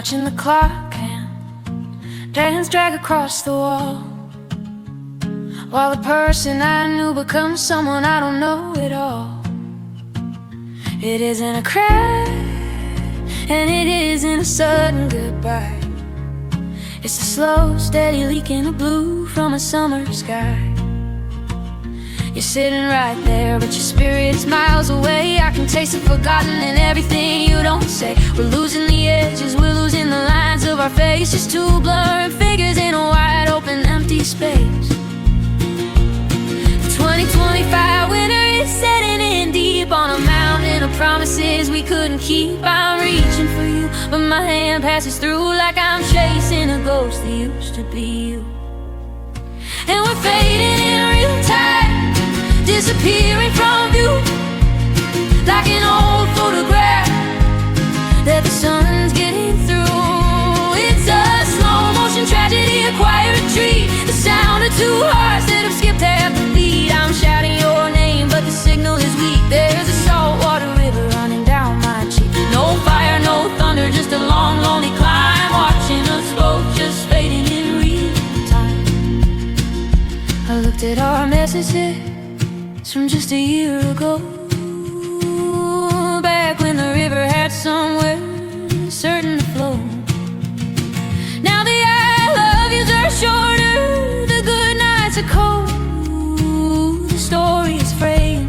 watching the clock and hands drag across the wall, while the person I knew becomes someone I don't know at all. It isn't a crash, and it isn't a sudden goodbye. It's a slow, steady leaking of blue from a summer sky. You're sitting right there, but your spirit is miles away. I can taste the forgotten in everything you don't say. We're losing the edges, we're losing the lines of our faces, two blurring figures in a wide open empty space. The 2025 winter is setting in deep on a mountain of promises we couldn't keep. I'm reaching for you, but my hand passes through like I'm chasing a ghost that used to be you. And we're fading in real time, disappearing from view, like an old photograph that the sun's getting through. It's a slow motion tragedy, a quiet retreat, the sound of two hearts that have skipped half the beat. I'm shouting your name, but the signal is weak. There's a saltwater river running down my cheek. No fire, no thunder, just a long, lonely climb, watching us both just fading in real time. I looked at our messages from just a year ago, back when the river had somewhere certain to flow. Now the I love yous are shorter, the good nights are cold. The story is fraying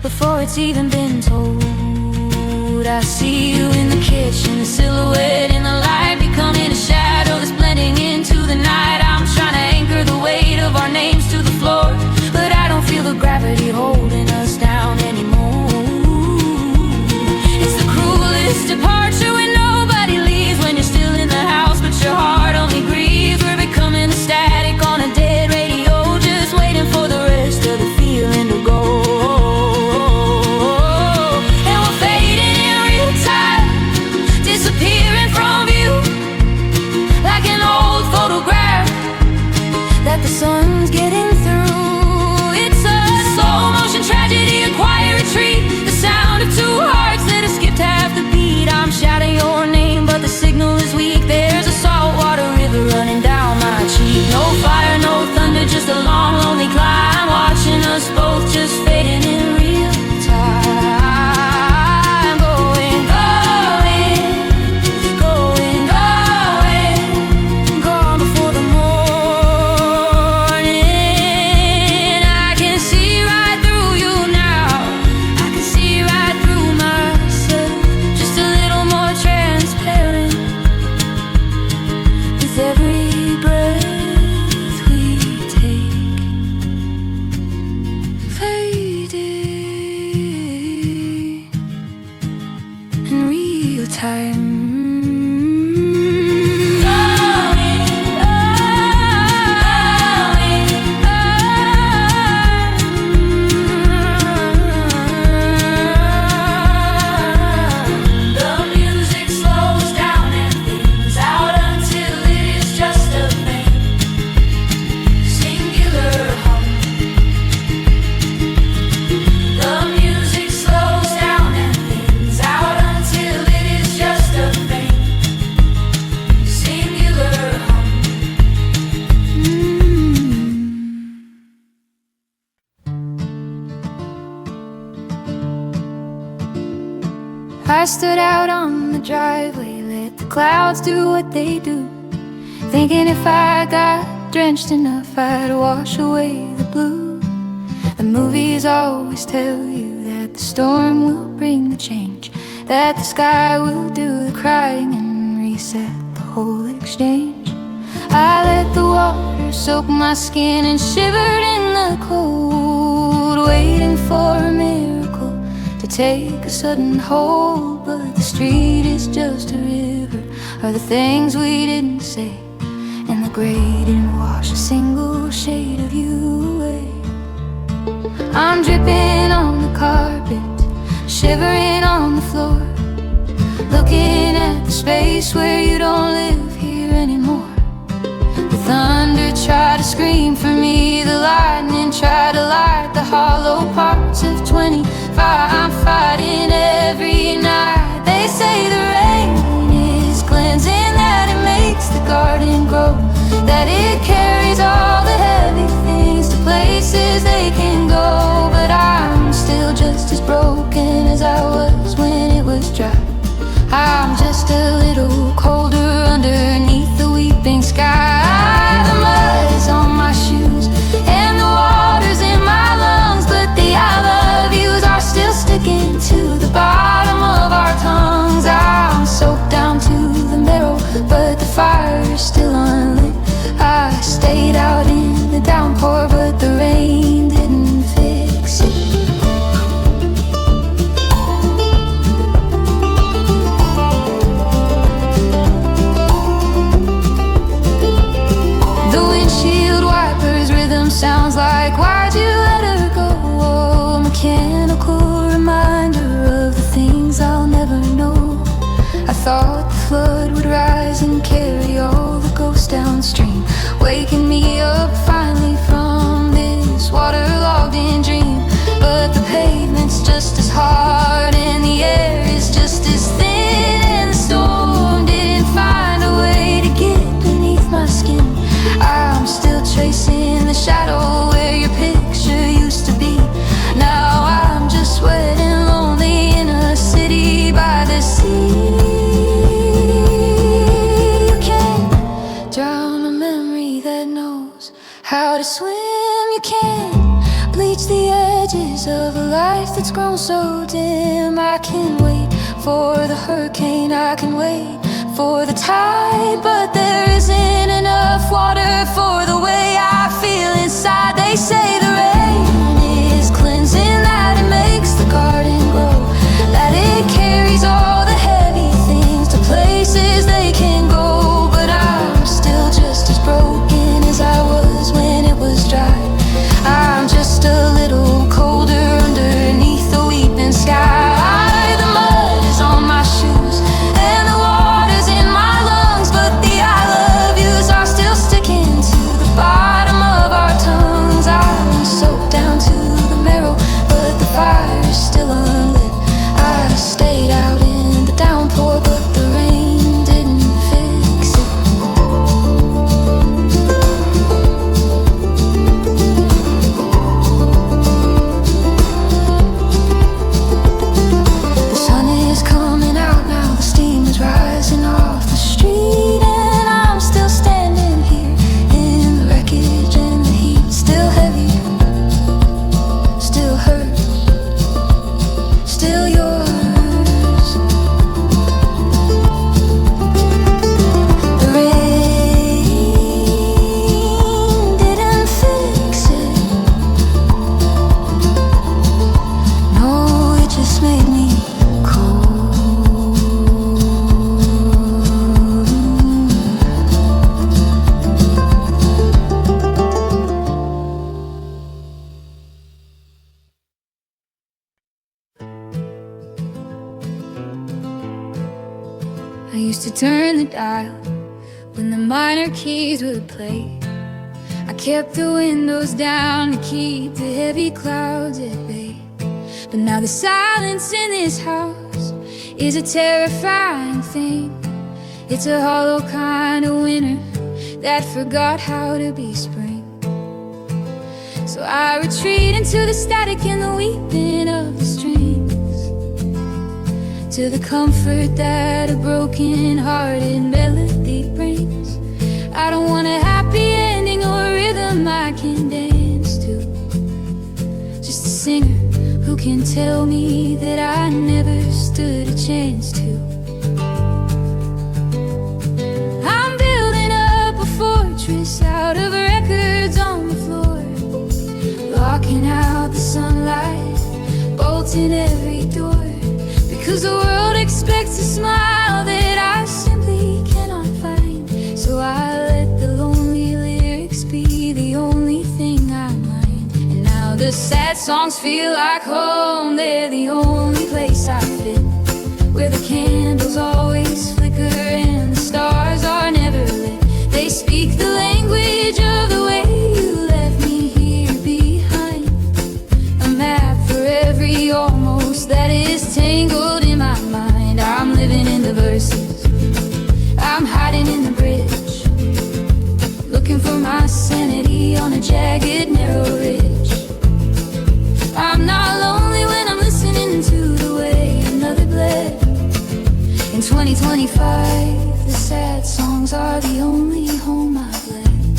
before it's even been told. I see you in the kitchen, a silhouette in the light, becoming a shadow that's blending into the night. I'm trying to anchor the weight of our names to the floor, but I don't feel the gravity holding us down anymore. It's the cruelest departure when nobody leaves, when you're still in the house but your heart only grieves. We're becoming a static on a dead radio, just waiting for the rest of the feeling to go. And we're fading in real time, disappearing from view, like an old photograph that the sun's getting through. Tragedy, a quiet retreat, the sound of two hearts that have skipped half the beat. I'm shouting your name, but the signal is weak. There's a saltwater river running down my cheek. No fire, no thunder, just a long, lonely climb, watching us both just fading in real time. Going, going, going, going, gone before the morning. I can see right through you now, I can see right through myself, just a little more transparent with every breath we take. Fading in real time. I stood out on the driveway, let the clouds do what they do, thinking if I got drenched enough I'd wash away the blue. The movies always tell you that the storm will bring the change, that the sky will do the crying and reset the whole exchange. I let the water soak my skin and shivered in the cold, waiting for a miracle to take a sudden hold. But the street is just a river of the things we didn't say, and the gray didn't wash a single shade of you away. I'm dripping on the carpet, shivering on the floor, looking at the space where you don't live here anymore. The thunder tried to scream for me, the lightning tried to light the hollow parts of 25. I'm fighting every night. They say the rain is that it carries all the heavy things to places they can go. But I'm still just as broken as I was when it was dry. I'm just a little colder underneath the weeping sky. The mud is on my shoes and the water's in my lungs, but the I love yous are still sticking to the bottom of our tongues. I'm soaked down to the marrow, but the fire is still unlit. I stayed out in the downpour, but the rain didn't fix it. The windshield wipers rhythm sounds like, why'd you let her go? A mechanical reminder of the things I'll never know. I thought the flood would rise and carry all the ghosts downstream, waking me up finally from this waterlogged in dream. But the pavement's just as hard and the air is just as thin, and the storm didn't find a way to get beneath my skin. I'm still tracing the shadow where your picture used to be. Now I'm just wet and lonely in a city by the sea. You can't drown a memory that knows how to swim. You can't bleach the edges of a life that's grown so dim. I can wait for the hurricane, I can wait for the tide, but there isn't enough water for the way I feel inside. They say the rain is cleansing, that it makes the garden grow, that it carries all the heavy things to places they can go. But I'm still just as broken as I was when it was dry. I'm just a little colder underneath the weeping sky. The mud is on my shoes and the water's in my lungs, but the I love yous are still sticking to the bottom of our tongues. I'm soaked down to the marrow, but the fire is still unlit. I stayed out in the downpour, but the rain didn't fix it. The sun is coming out now, the steam is rising off the street, and I'm still standing here in the wreckage and the heat. Still heavy, still hurt, still yours. The rain didn't fix it. No, it just made me cold. I used to turn the dial when the minor keys would play. I kept the windows down to keep the heavy clouds at bay. But now the silence in this house is a terrifying thing. It's a hollow kind of winter that forgot how to be spring. So I retreat into the static and the weeping of the strings, to the comfort that a broken-hearted melody brings. I don't want a happy ending or a rhythm I can dance to, just a singer who can tell me that I never stood a chance to. I'm building up a fortress out of records on the floor, blocking out the sunlight, bolting every door. Because the world expects a smile that I simply cannot find. So I let the lonely lyrics be the only thing I mind. And now the sad songs feel like home. They're the only place I fit, where the candles always flicker and the stars are never lit. They speak the language of the way you left me here behind, a map for every almost that is tangled in my mind. I'm living in the verses, I'm hiding in the bridge, looking for my sanity on a jagged, narrow ridge. I'm not lonely when I'm listening to the way another bled. In 2025, the sad songs are the only home I've led.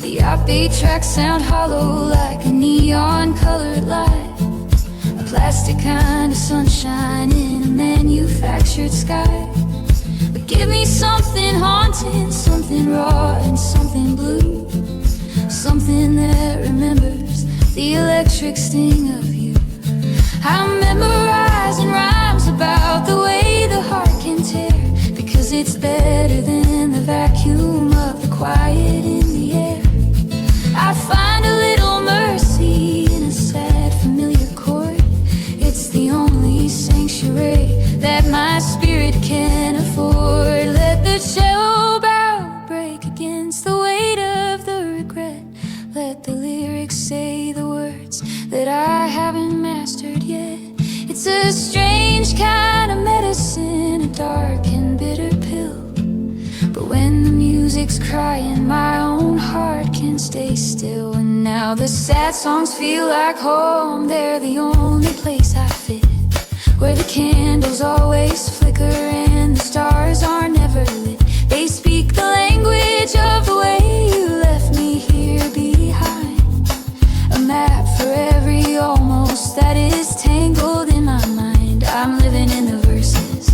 The upbeat tracks sound hollow like a neon-colored light, a plastic kind of sunshine in a manufactured sky. But give me something haunting, something raw and something blue, something that remembers the electric sting of you. I'm memorizing rhymes about the way the heart can tear, because it's better than the vacuum of the quiet in the air. I find a little mercy in a sad, familiar chord. It's the only sanctuary that my spirit can afford. Let the cello bow break against the weight of the regret. Let the lyrics say the words that I haven't mastered yet. It's a strange kind of medicine, a dark and bitter pill. But when the music's crying, my own heart can stay still. And now the sad songs feel like home. They're the only place I fit, where the candles always flicker and the stars are never lit. They speak the language of the way you left me here behind, a map for every almost that is tangled in my mind. I'm living in the verses,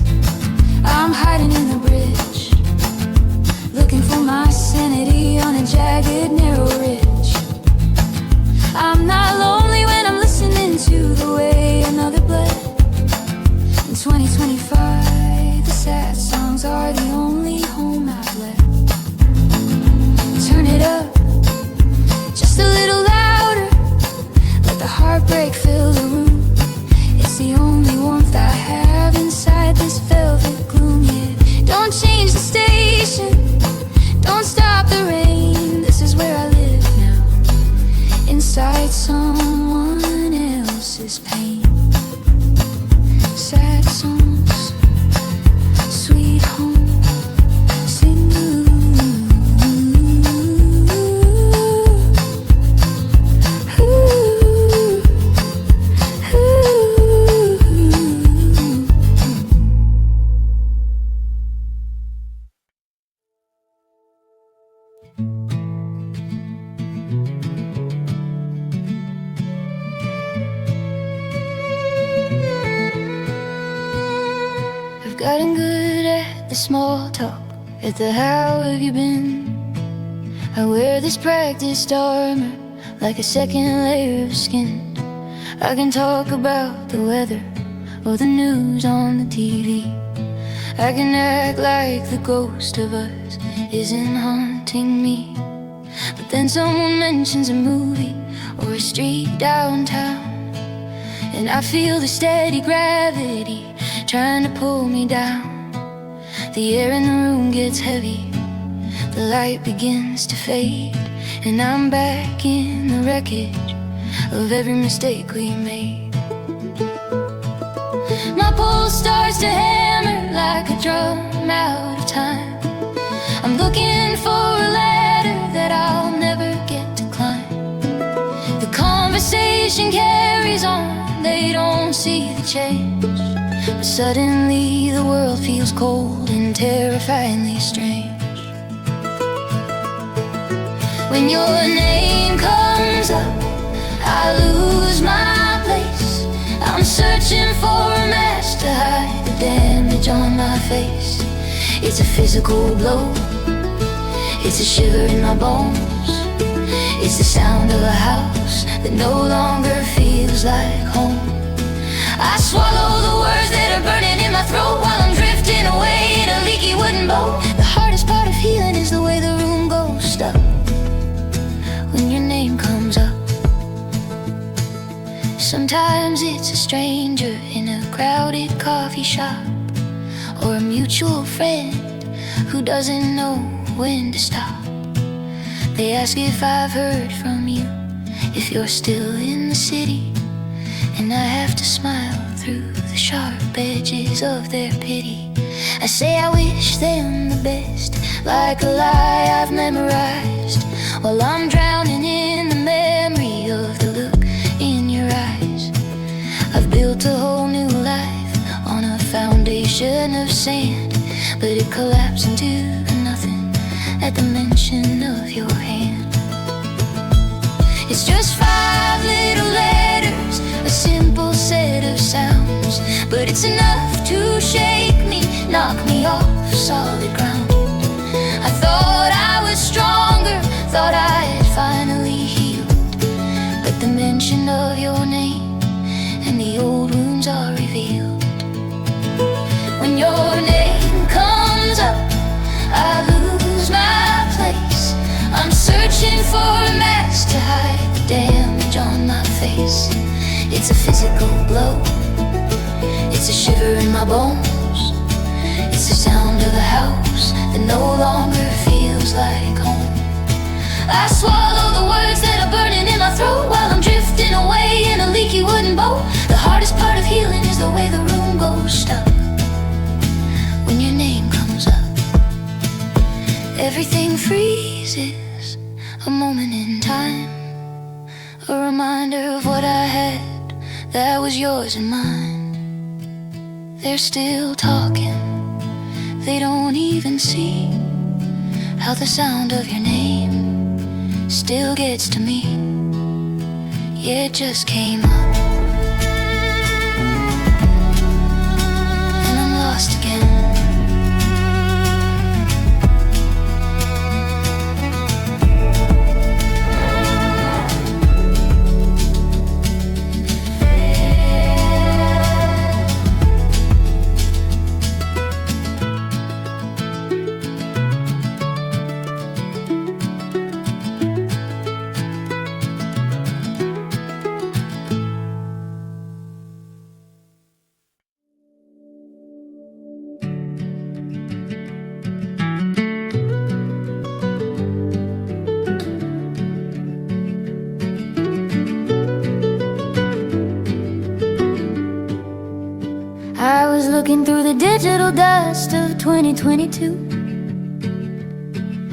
I'm hiding in the bridge, looking for my sanity on a jagged, narrow ridge. I'm not lonely when I'm listening to the way another bled. In 2025, the sad songs are the only home I've left. Turn it up just a little louder, let the heartbreak fill the room. It's the only warmth I have inside this velvet gloom. Yeah, don't change the station, don't stop the rain. This is where I live now, inside someone else's pain. Sad songs, sweet home, sing ooh, ooh, ooh. I've gotten good at the small talk, at the how have you been. I wear this practiced armor like a second layer of skin. I can talk about the weather or the news on the TV. I can act like the ghost of us isn't haunting me. But then someone mentions a movie or a street downtown, and I feel the steady gravity trying to pull me down. The air in the room gets heavy, the light begins to fade, and I'm back in the wreckage of every mistake we made. My pulse starts to hammer like a drum out of time. I'm looking for a ladder that I'll never get to climb. The conversation carries on, they don't see the change. But suddenly the world feels cold and terrifyingly strange. When your name comes up, I lose my place. I'm searching for a match to hide the damage on my face. It's a physical blow, it's a shiver in my bones. It's the sound of a house that no longer feels like home. I swallow the words that are burning in my throat while I'm drifting away in a leaky wooden boat. The hardest part of healing is the way the room goes stuck when your name comes up. Sometimes it's a stranger in a crowded coffee shop, or a mutual friend who doesn't know when to stop. They ask if I've heard from you, if you're still in the city, and I have to smile through the sharp edges of their pity. I say I wish them the best, like a lie I've memorized, while I'm drowning in the memory of the look in your eyes. I've built a whole new life on a foundation of sand, but it collapsed into nothing at the mention of your hand. It's just 5 little letters, a simple set of sounds, but it's enough to shake me, knock me off solid ground. I thought I was stronger, thought I had finally healed, but the mention of your name and the old wounds are revealed. When your name comes up, I lose my place. I'm searching for a mask to hide the damage on my face. It's a physical blow, it's a shiver in my bones, it's the sound of a house that no longer feels like home. I swallow the words that are burning in my throat while I'm drifting away in a leaky wooden boat. The hardest part of healing is the way the room goes stuck when your name comes up. Everything freezes, a moment in time, a reminder of what I had that was yours and mine. They're still talking, they don't even see how the sound of your name still gets to me. Yeah, it just came up, and I'm lost again. I was looking through the digital dust of 2022,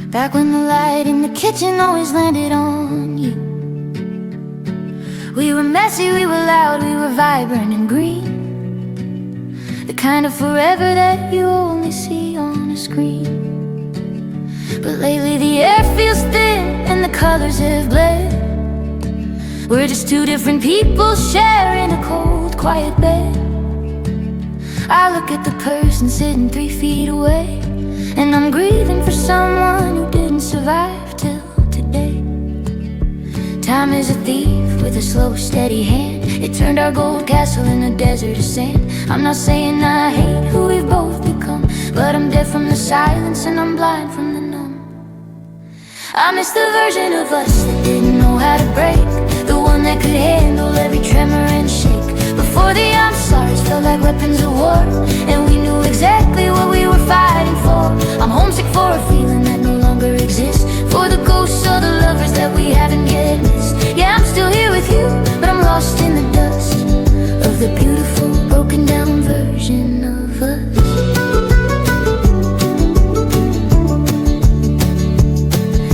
back when the light in the kitchen always landed on you. We were messy, we were loud, we were vibrant and green, the kind of forever that you only see on a screen. But lately the air feels thin and the colors have bled. We're just two different people sharing a cold, quiet bed. I look at the person sitting 3 feet away, and I'm grieving for someone who didn't survive till today. Time is a thief with a slow, steady hand. It turned our gold castle in a desert of sand. I'm not saying I hate who we've both become, but I'm deaf from the silence and I'm blind from the numb. I miss the version of us that didn't know how to break, the one that could handle every tremor and shake. Before the I'm sorry's felt like weapons of war, and we knew exactly what we were fighting for. I'm homesick for a feeling that no longer exists, for the ghosts of the lovers that we haven't yet missed. Yeah, I'm still here with you, but I'm lost in the dust of the beautiful, broken down version of us.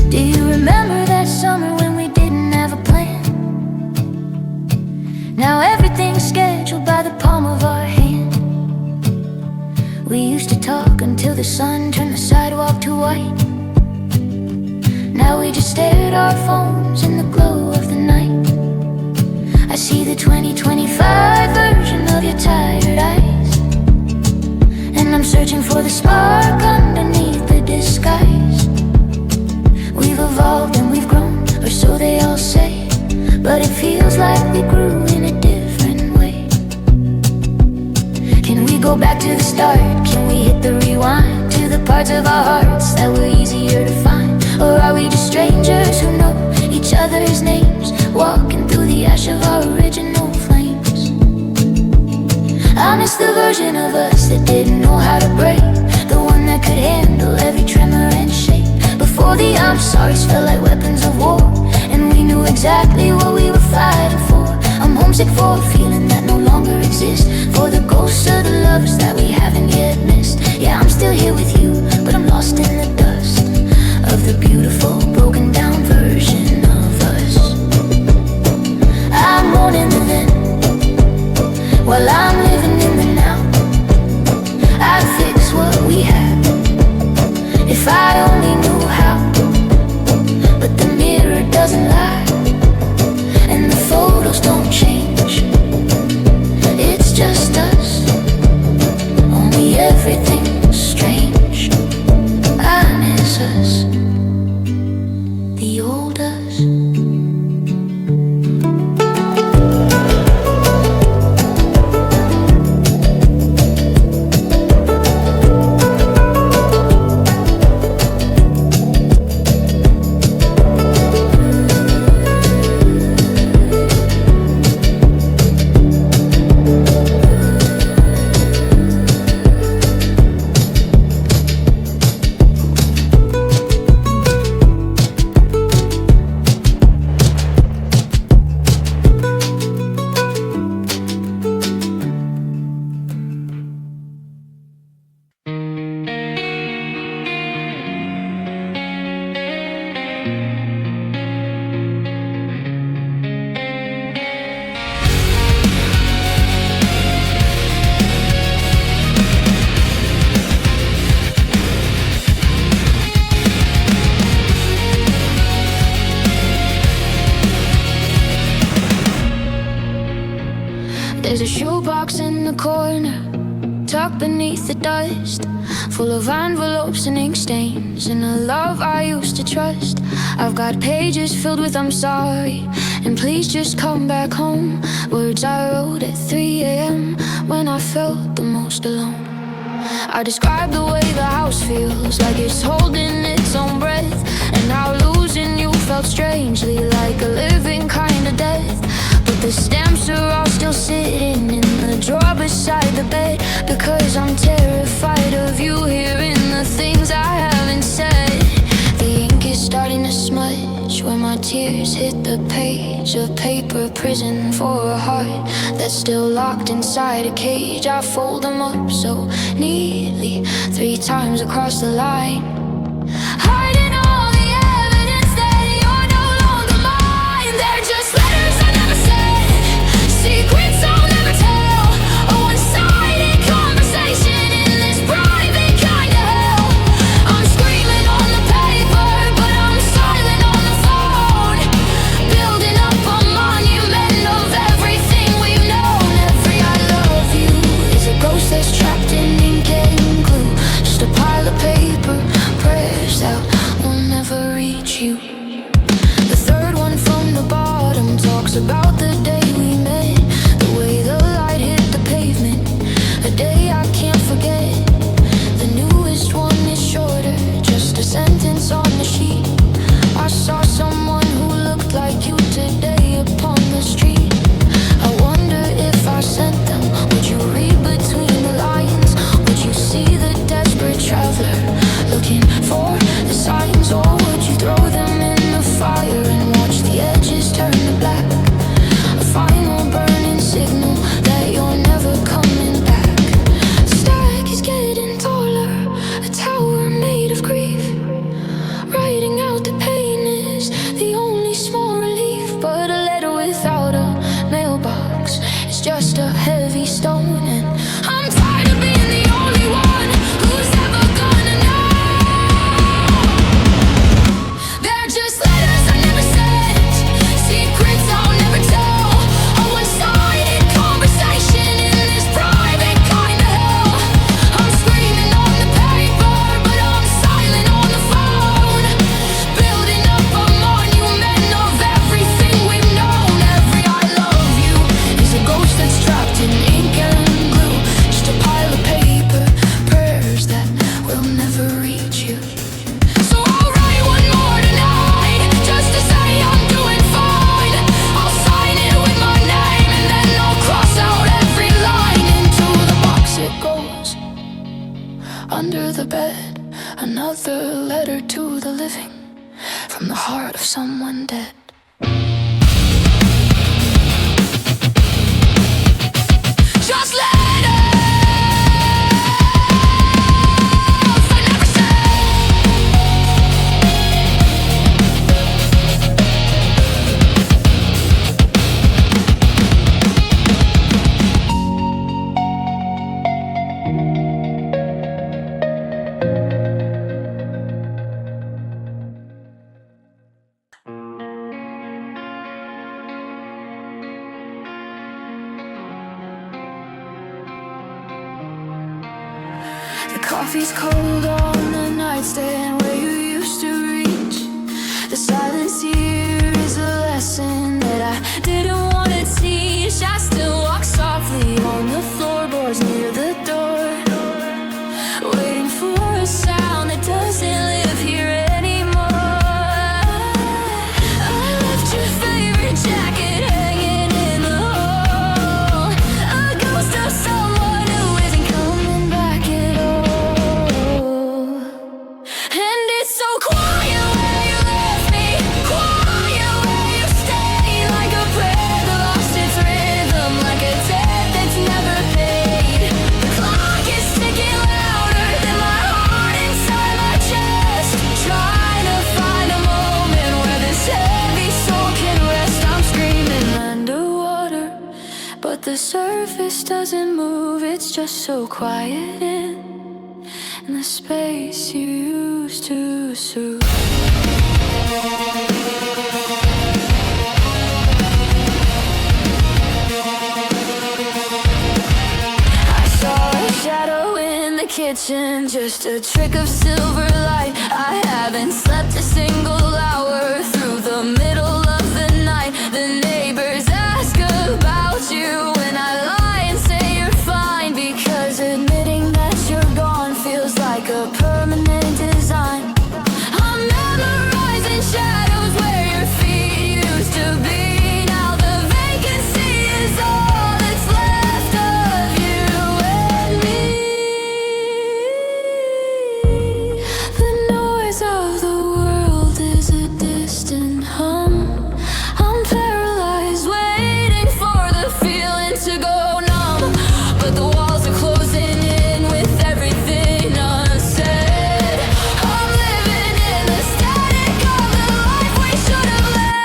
Do you remember that summer when we didn't have a plan? Now everything's scheduled by the palm of our hand. We used to talk until the sun turned the sidewalk to white. Now we just stare at our phones in the glow of the night. I see the 2025 version of your tired eyes, and I'm searching for the spark underneath the disguise. We've evolved and we've grown, or so they all say, but it feels like we grew in a different way. Can we go back to the start? Can we hit the rewind to the parts of our hearts that were easier to find? Or are we just strangers who know each other's names, walking through the ash of our original flames? I miss the version of us that didn't know how to break, the one that could handle every tremor and shake. Before the I'm sorry's felt like weapons of war, and we knew exactly what we were fighting for. I'm homesick for a feeling that no longer exist. For the ghosts of the lovers that we haven't yet missed. Yeah, I'm still here with you, but I'm lost in the dust of the beautiful, broken down version of us. I'm mourning the then, while I'm living in the now. I'd fix what we had if I only knew how. But the mirror doesn't lie, and the photos don't change. It's just us, only everything's strange. I miss us, the old us. There's a shoebox in the corner, tucked beneath the dust, full of envelopes and ink stains, and a love I used to trust. I've got pages filled with I'm sorry, and please just come back home. Words I wrote at 3 a.m. when I felt the most alone. I describe the way the house feels, like it's holding its own breath, and how losing you felt strangely like a living kind of death. But the stamps are all still sitting in the drawer beside the bed, because I'm terrified of you hearing the things I haven't said. The ink is starting to smudge where my tears hit the page of paper, prison for a heart that's still locked inside a cage. I fold them up so neatly 3 times across the line, hiding all the evidence that you're no longer mine. They're just letters I never said, secrets I'll never tell, a one-sided conversation in this private kind of hell. I'm screaming on the paper, but I'm silent on the phone, building up a monument of everything we've known. Every I love you is a ghost that's trapped in ink and glue, just a pile of paper, prayers that will never reach you. The third one from the bottom talks about the day we met, the way the light hit the pavement, a day I can't forget. The newest one is shorter, just a sentence on the sheet. I saw someone who looked like you today upon the street. I wonder if I sent them, would you read between the lines? Would you see the desperate traveler looking for the signs? Or would you throw them in the fire and watch the edges turn to black? A final burning signal that you're never coming back. The stack is getting taller, a tower made of grief. Writing out the pain is the only small relief, but a letter without a mailbox is just a heavy stone. And I'm tired of being the only one who's ever gonna know. They're just letters I never sent, secrets I'll never tell, a one-sided conversation in this private kind of hell. I'm screaming on the paper, but I'm silent on the phone, building up a monument of everything we've known. Every I love you is a ghost that's trapped in ink and glue, just a pile of paper, prayers that will never reach you. So I'll write one more tonight, just to say I'm doing fine. I'll sign it with my name, and then I'll cross out every line. Into the box it goes, under the bed, another letter to the living, from the heart of someone dead. just let us. I never said. The coffee's cold on the nightstand where you used to reach. The silence here is a lesson that I didn't want to teach. I still walk softly on the floorboards near the door, waiting for a sound that doesn't live here anymore. I left your favorite jacket hanging in the hall, a ghost of someone who isn't coming back at all. And it's so quiet where you left me, quiet where you stay, like a prayer that lost its rhythm, like a debt that's never paid. The clock is ticking louder than my heart inside my chest, trying to find a moment where this heavy soul can rest. I'm screaming underwater, but the surface doesn't move. It's just so quiet in the space you used to soothe. I saw a shadow in the kitchen, just a trick of silver light. I haven't slept a single hour through the middle of the night. The neighbors ask about you when I lie and say you're fine, because admitting that you're gone feels like a permanent design. I'm memorizing shadows where your feet used to be. Now the vacancy is all that's left of you and me. The noise of the world is a distant hum. I'm paralyzed, waiting for the feeling to go numb, but the walls are closing in with everything unsaid. I'm living in the static of the life we should have led.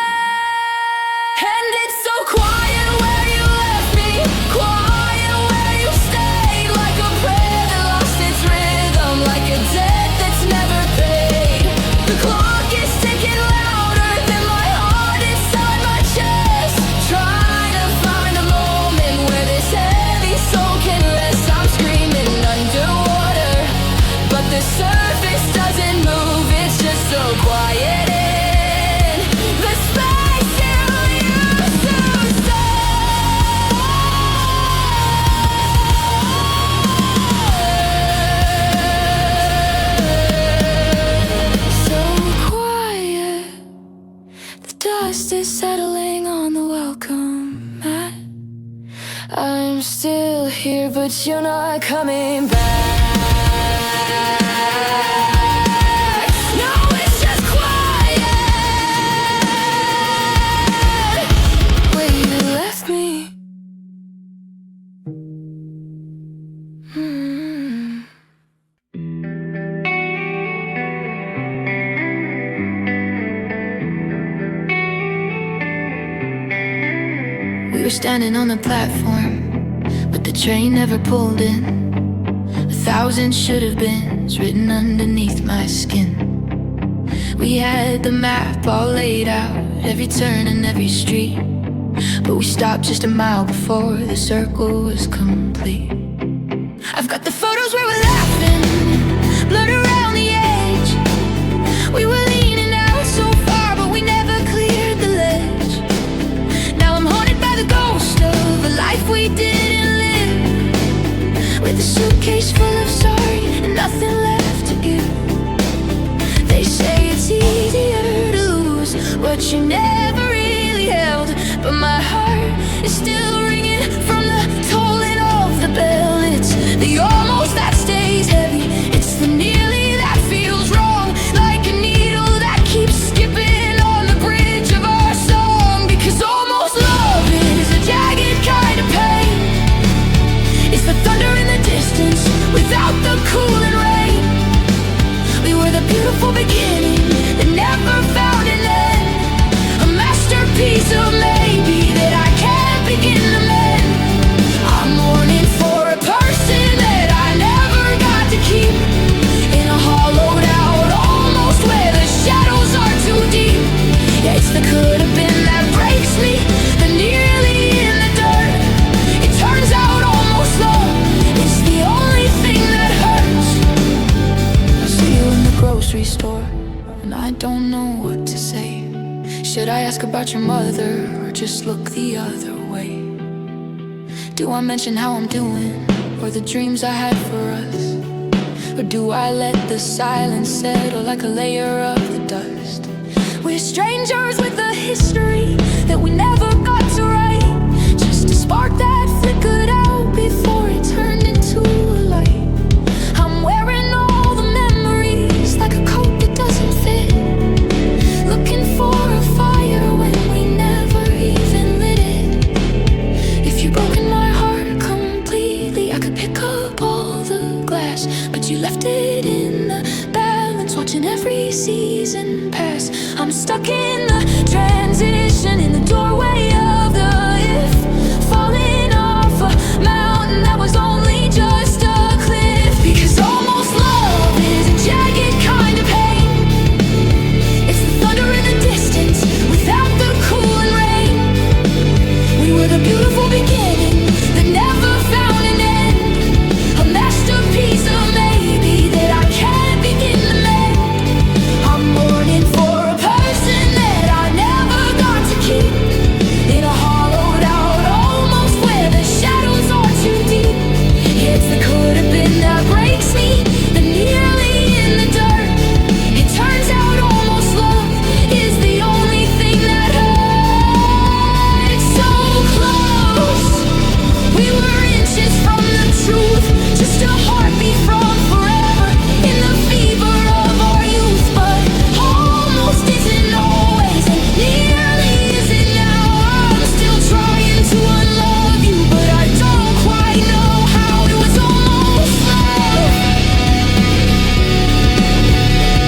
And it's so quiet where you left me, quiet where you stayed, like a prayer that lost its rhythm, like a debt that's never paid. The clock is ticking louder than my heart inside my chest, trying to find a moment where this heavy soul can rest. I'm screaming underwater, but the surface doesn't move. It's just so quiet in the space you used to stay. So quiet, the dust is settling on the welcome mat. I'm still here, but you're not coming back. No, it's just quiet where you left me. We were standing on the platform, but the train never pulled in. 1,000 should have beens written underneath my skin. We had the map all laid out, every turn and every street, but we stopped just a mile before the circle was complete. I've got the photos where we're laughing, blurred around the edge. We were leaning out so far, but we never cleared the ledge. Now I'm haunted by the ghost of a life we didn't live, with a suitcase full of sorry and nothing left to give. They say it's easier to lose what you never really held, but my heart is still ringing from the tolling of the bell. It's the almost that stays heavy, it's the nearly that feels wrong, like a needle that keeps skipping on the bridge of our song. Because almost love is a jagged kind of pain, the could have been that breaks me, the nearly in the dirt. It turns out almost love is the only thing that hurts. I see you in the grocery store, and I don't know what to say. Should I ask about your mother, or just look the other way? Do I mention how I'm doing, or the dreams I had for us? Or do I let the silence settle like a layer of the dust? We're strangers with a history that we never got to write, just a spark that flickered out before it turned into a light. I'm wearing all the memories like a coat that doesn't fit, looking for a fire when we never even lit it. If you've broken my heart completely, I could pick up all the glass, but you left it in the balance, watching every season pass. I'm stuck in the transition, in the doorway of the if, falling off a mountain that was only just a cliff. Because almost love is a jagged kind of pain. It's the thunder in the distance without the cooling rain. We were the beautiful beginning that never found an end, a masterpiece of maybe that I can't begin to mend. I'm mourning for a person that I never got to keep, in a hollowed out almost where the shadows are too deep. It's the could have been that breaks me, the nearly in the dirt. It turns out almost love is the only thing that hurts. So close, we were inches from the truth, just a heartbeat from forever, in the fever of our youth. But almost isn't always, and nearly isn't now. I'm still trying to unlove you, but I don't quite know how. It was almost love,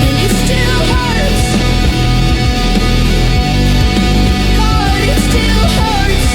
and it still hurts. God, it still hurts.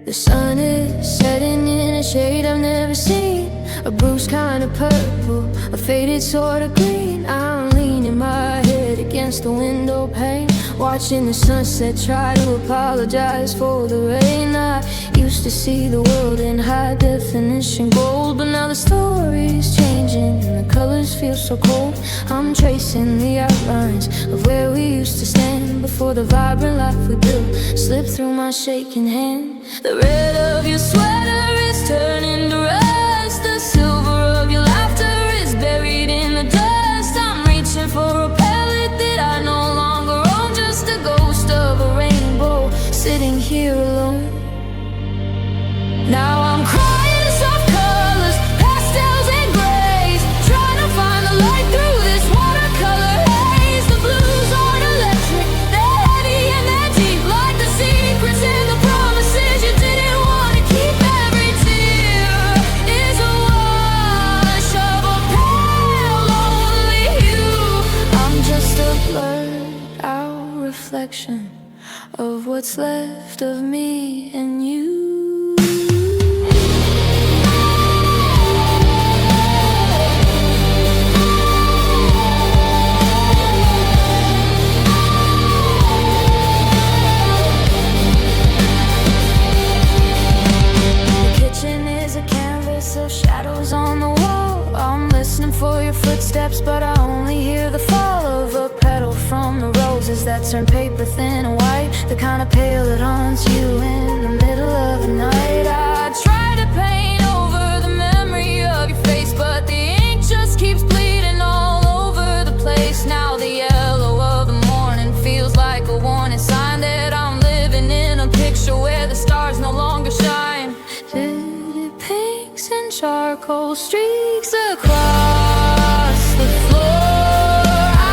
The sun is setting in a shade I've never seen, a bruised kind of purple, a faded sort of green. I'm leaning my head against the window pane, watching the sunset, try to apologize for the rain. I used to see the world in high definition gold, but now the story's changing and the colors feel so cold. I'm tracing the outlines of where we used to stand before the vibrant life we built slipped through my shaking hand. The red of your sweater is turning to rust, the silver of your laughter is buried in the dust. I'm reaching for a palette that I no longer own, just a ghost of a rainbow sitting here alone. Now I'm crying soft colors, pastels and grays, trying to find the light through this watercolor haze. The blues aren't electric, they're heavy and they're deep, like the secrets and the promises you didn't want to keep. Every tear is a wash of a pale, lonely hue. I'm just a blurred out reflection of what's left of me and you. Of shadows on the wall, I'm listening for your footsteps, but I only hear the fall of a petal from the roses that turn paper thin and white, the kind of pale that haunts you in the middle of the night. I try to paint over the memory of your face, but the ink just keeps bleeding all over the place. Now the yellow of the morning feels like a warning sign that I'm living in a picture where the stars no longer shine. Pinks and charcoal streaks across the floor.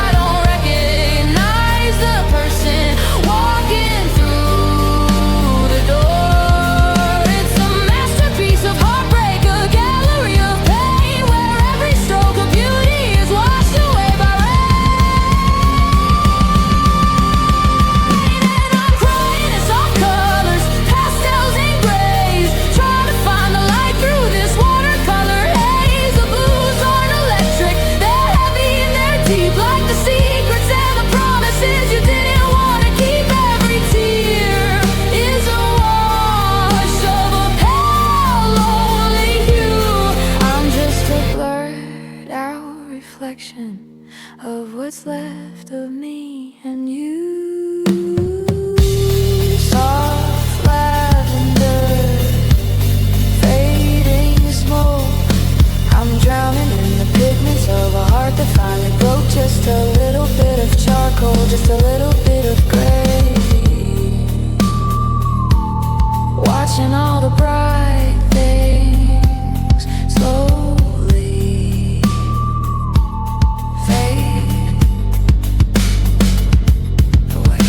I don't recognize the person walking cold, just a little bit of gray. Watching all the bright things slowly fade away.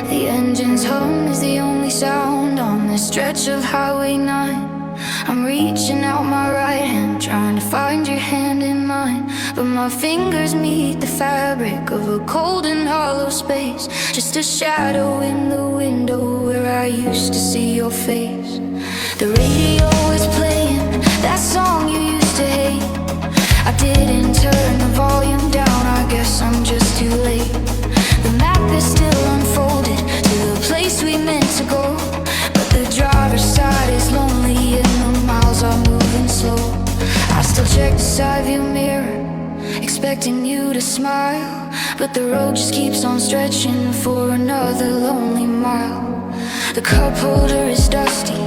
The engine's hum is the only sound on this stretch of Highway 9. I'm reaching out my right hand, trying to find your hand in mine, but my fingers meet the fabric of a cold and hollow space. Just a shadow in the window where I used to see your face. The radio is playing that song you used to hate. I didn't turn the volume down, I guess I'm just too late. The map is still unfolded to the place we meant to go, but the driver's side is lonely and the miles are moving slow. I still check the side view mirror, expecting you to smile, but the road just keeps on stretching for another lonely mile. The cup holder is dusty,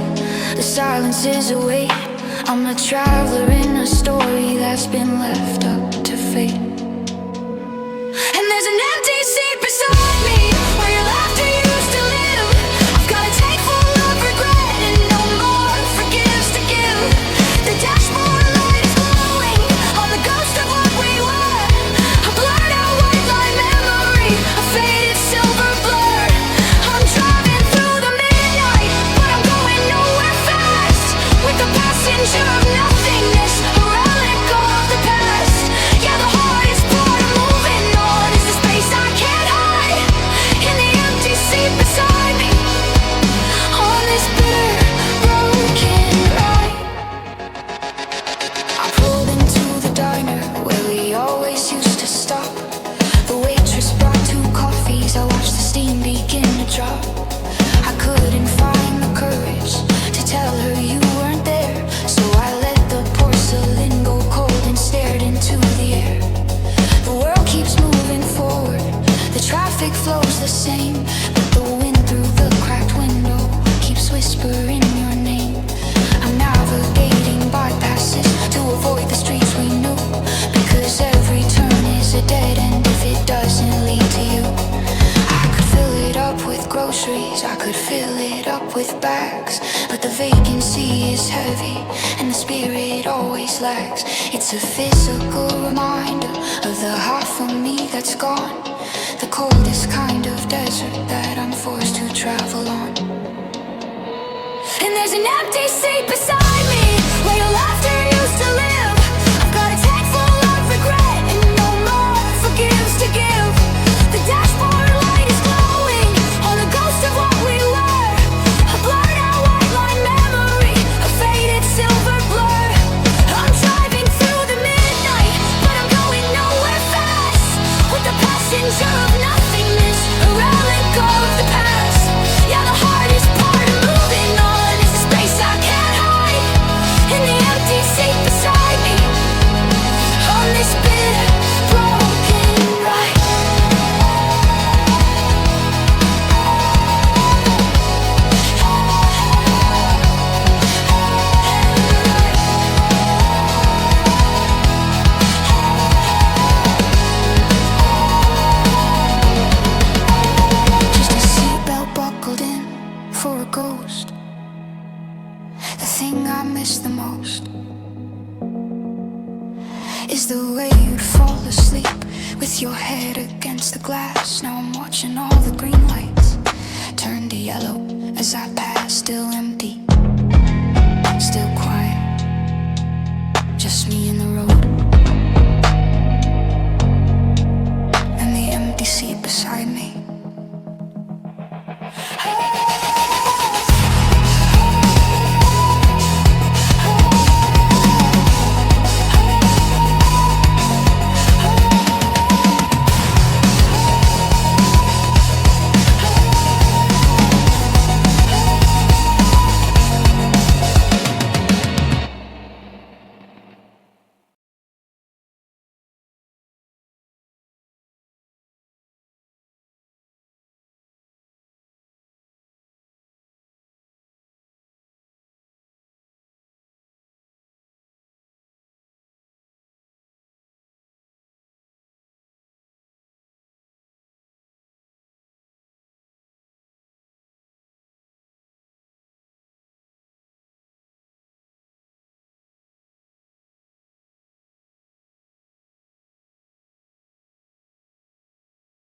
the silence is a weight. I'm a traveler in a story that's been left up to fate. And there's an empty seat beside me where your laughter used to live. I've got a tank full of regret and no more forgives to give. The dashboard light is glowing on the ghost of what we were. A blurred out white line memory, a faded silver blur. I'm driving through the midnight, but I'm going nowhere fast. With the passenger of nothingness, a relic of the past. Yeah, the hardest part of moving on is the space I can't hide in the empty seat beside me on this bitter, broken ride. I pulled into the diner where we always used to stop. The waitress brought 2 coffees, I watched the steam begin to drop. I couldn't find the courage to tell her you weren't there, so I let the porcelain go cold and stared into the air. The world keeps moving forward, the traffic flows the same, but the wind through the cracked window keeps whispering your name. I'm navigating bypasses to avoid the streets we knew, because every turn is a dead end if it doesn't lead to you. I could fill it up with groceries, I could fill it up with bags, but the vacancy is heavy and the spirit always lags. It's a physical reminder of the half of me that's gone, the coldest kind of desert that I'm forced to travel on. And there's an empty seat beside me where your laughter used to live. I've got a tank full of regret and no more forgives to give. The dashboard light is glowing on the ghost of what we were. A blurred out white line memory, a faded silver blur. I'm driving through the midnight, but I'm going nowhere fast. With the passenger of nothingness, a relic of the past. Yeah, the hardest part of moving on is the space I can't hide in the empty seat beside me on this bitter, broken ride. Just a seatbelt buckled in for a ghost. The thing I miss the most is the way you'd fall asleep with your head against the glass. Now I'm watching all the green lights turn to yellow as I pass, still empty.